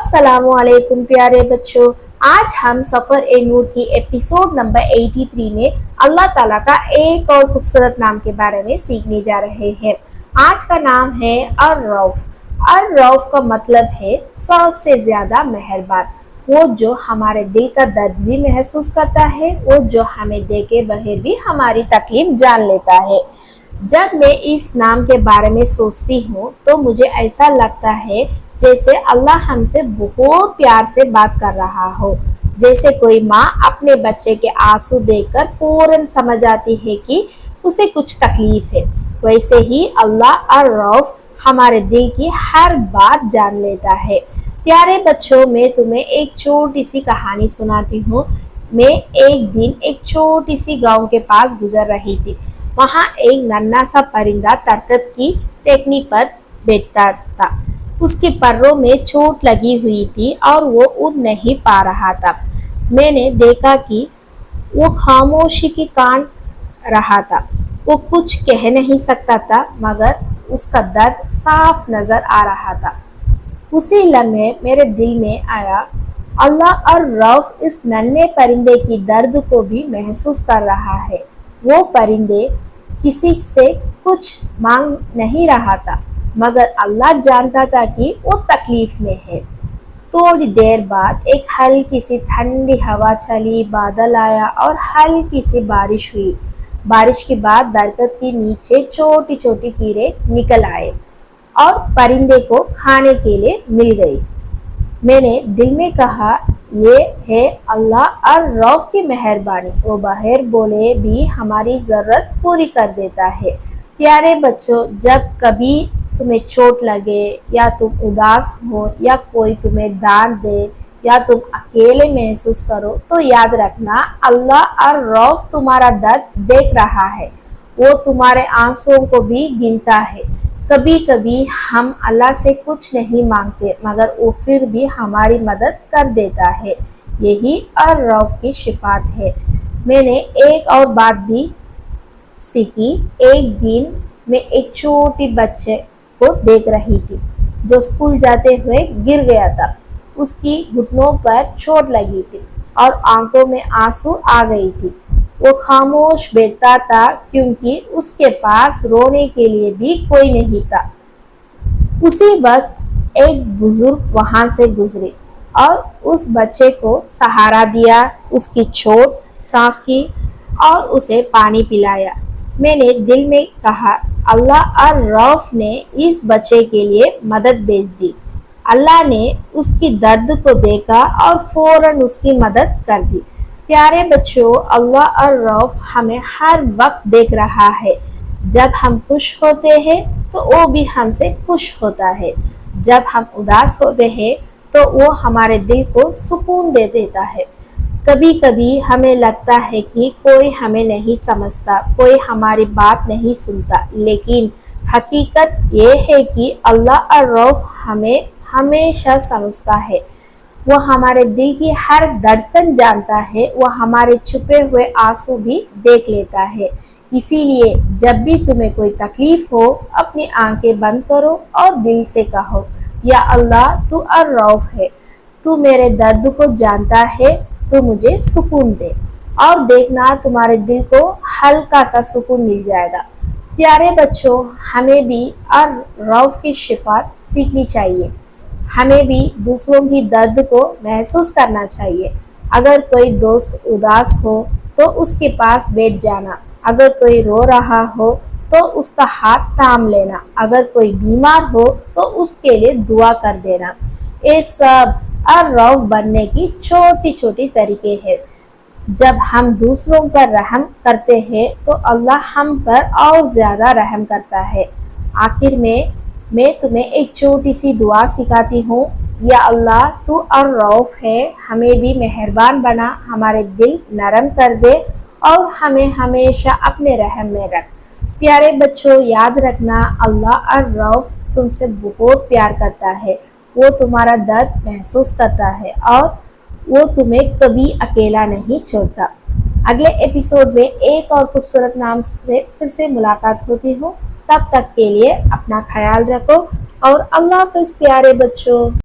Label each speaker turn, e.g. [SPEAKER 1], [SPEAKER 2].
[SPEAKER 1] अस्सलामुअलैकुम प्यारे बच्चों। आज हम सफ़र ए नूर की एपिसोड नंबर 83 में अल्लाह ताला का एक और खूबसूरत नाम के बारे में सीखने जा रहे हैं। आज का नाम है अर-रऊफ। अर-रऊफ का मतलब है सबसे ज़्यादा मेहरबान, वो जो हमारे दिल का दर्द भी महसूस करता है, वो जो हमें देखे बगैर भी हमारी तकलीफ जान लेता है। जब मैं इस नाम के बारे में सोचती हूँ तो मुझे ऐसा लगता है जैसे अल्लाह हमसे बहुत प्यार से बात कर रहा हो। जैसे कोई माँ अपने बच्चे के आंसू देखकर फौरन समझ आती है कि उसे कुछ तकलीफ है, वैसे ही अल्लाह अर-रऊफ हमारे दिल की हर बात जान लेता है। प्यारे बच्चों, मैं तुम्हें एक छोटी सी कहानी सुनाती हूँ। मैं एक दिन एक छोटी सी गांव के पास गुजर रही थी। वहाँ एक नन्हा सा परिंदा दरख्त की टहनी पर बैठा था। उसके परों में चोट लगी हुई थी और वो उड़ नहीं पा रहा था। मैंने देखा कि वो खामोशी की कान रहा था। वो कुछ कह नहीं सकता था, मगर उसका दर्द साफ नजर आ रहा था। उसी लम्हे मेरे दिल में आया, अल्लाह अर-रऊफ इस नन्हे परिंदे की दर्द को भी महसूस कर रहा है। वो परिंदे किसी से कुछ मांग नहीं रहा था, मगर अल्लाह जानता था कि वो तकलीफ में है। थोड़ी देर बाद एक हल्की सी ठंडी हवा चली, बादल आया और हल्की सी बारिश हुई। बारिश के बाद दरख्त के नीचे छोटी छोटी कीड़े निकल आए और परिंदे को खाने के लिए मिल गई। मैंने दिल में कहा, ये है अल्लाह अर-रऊफ की मेहरबानी, वो बगैर बोले भी हमारी ज़रूरत पूरी कर देता है। प्यारे बच्चों, जब कभी तुम्हें चोट लगे या तुम उदास हो या कोई तुम्हें डांट दे या तुम अकेले महसूस करो, तो याद रखना अल्लाह अर-रऊफ तुम्हारा दर्द देख रहा है। वो तुम्हारे आंसुओं को भी गिनता है। कभी कभी हम अल्लाह से कुछ नहीं मांगते, मगर वो फिर भी हमारी मदद कर देता है। यही अर-रऊफ की सिफात है। मैंने एक और बात भी सीखी। एक दिन मैं एक छोटी बच्चे को देख रही थी जो स्कूल जाते हुए गिर गया था। उसकी घुटनों पर चोट लगी थी और आंखों में आंसू आ गई थी। वो खामोश बैठा था क्योंकि उसके पास रोने के लिए भी कोई नहीं था। उसी वक्त एक बुजुर्ग वहां से गुजरे और उस बच्चे को सहारा दिया, उसकी चोट साफ की और उसे पानी पिलाया। मैंने दिल में कहा, अल्लाह अर-रऊफ ने इस बच्चे के लिए मदद भेज दी। अल्लाह ने उसकी दर्द को देखा और फौरन उसकी मदद कर दी। प्यारे बच्चों, अल्लाह अर-रऊफ हमें हर वक्त देख रहा है। जब हम खुश होते हैं तो वो भी हमसे खुश होता है। जब हम उदास होते हैं तो वो हमारे दिल को सुकून दे देता है। कभी कभी हमें लगता है कि कोई हमें नहीं समझता, कोई हमारी बात नहीं सुनता, लेकिन हकीकत ये है कि अल्लाह अर-रऊफ हमें हमेशा समझता है। वो हमारे दिल की हर धड़कन जानता है। वो हमारे छुपे हुए आंसू भी देख लेता है। इसीलिए जब भी तुम्हें कोई तकलीफ हो, अपनी आंखें बंद करो और दिल से कहो, या अल्लाह तू अर-रऊफ है, तू मेरे दर्द को जानता है, तू मुझे सुकून दे। और देखना, तुम्हारे दिल को हल्का सा सुकून मिल जाएगा। प्यारे बच्चों, हमें भी अर-रऊफ की सिफात सीखनी चाहिए। हमें भी दूसरों की दर्द को महसूस करना चाहिए। अगर कोई दोस्त उदास हो तो उसके पास बैठ जाना। अगर कोई रो रहा हो तो उसका हाथ थाम लेना। अगर कोई बीमार हो तो उसके लिए दुआ कर देना। ये सब अर-रऊफ बनने की छोटी छोटी तरीके हैं। जब हम दूसरों पर रहम करते हैं तो अल्लाह हम पर और ज़्यादा रहम करता है। आखिर में मैं तुम्हें एक छोटी सी दुआ सिखाती हूँ। या अल्लाह तू अर-रऊफ है, हमें भी मेहरबान बना, हमारे दिल नरम कर दे और हमें हमेशा अपने रहम में रख। प्यारे बच्चों, याद रखना अल्लाह अर-रऊफ तुमसे बहुत प्यार करता है। वो तुम्हारा दर्द महसूस करता है और वो तुम्हें कभी अकेला नहीं छोड़ता। अगले एपिसोड में एक और खूबसूरत नाम से फिर से मुलाकात होती हूँ। तब तक के लिए अपना ख्याल रखो और अल्लाह हाफ़िज़ प्यारे बच्चों।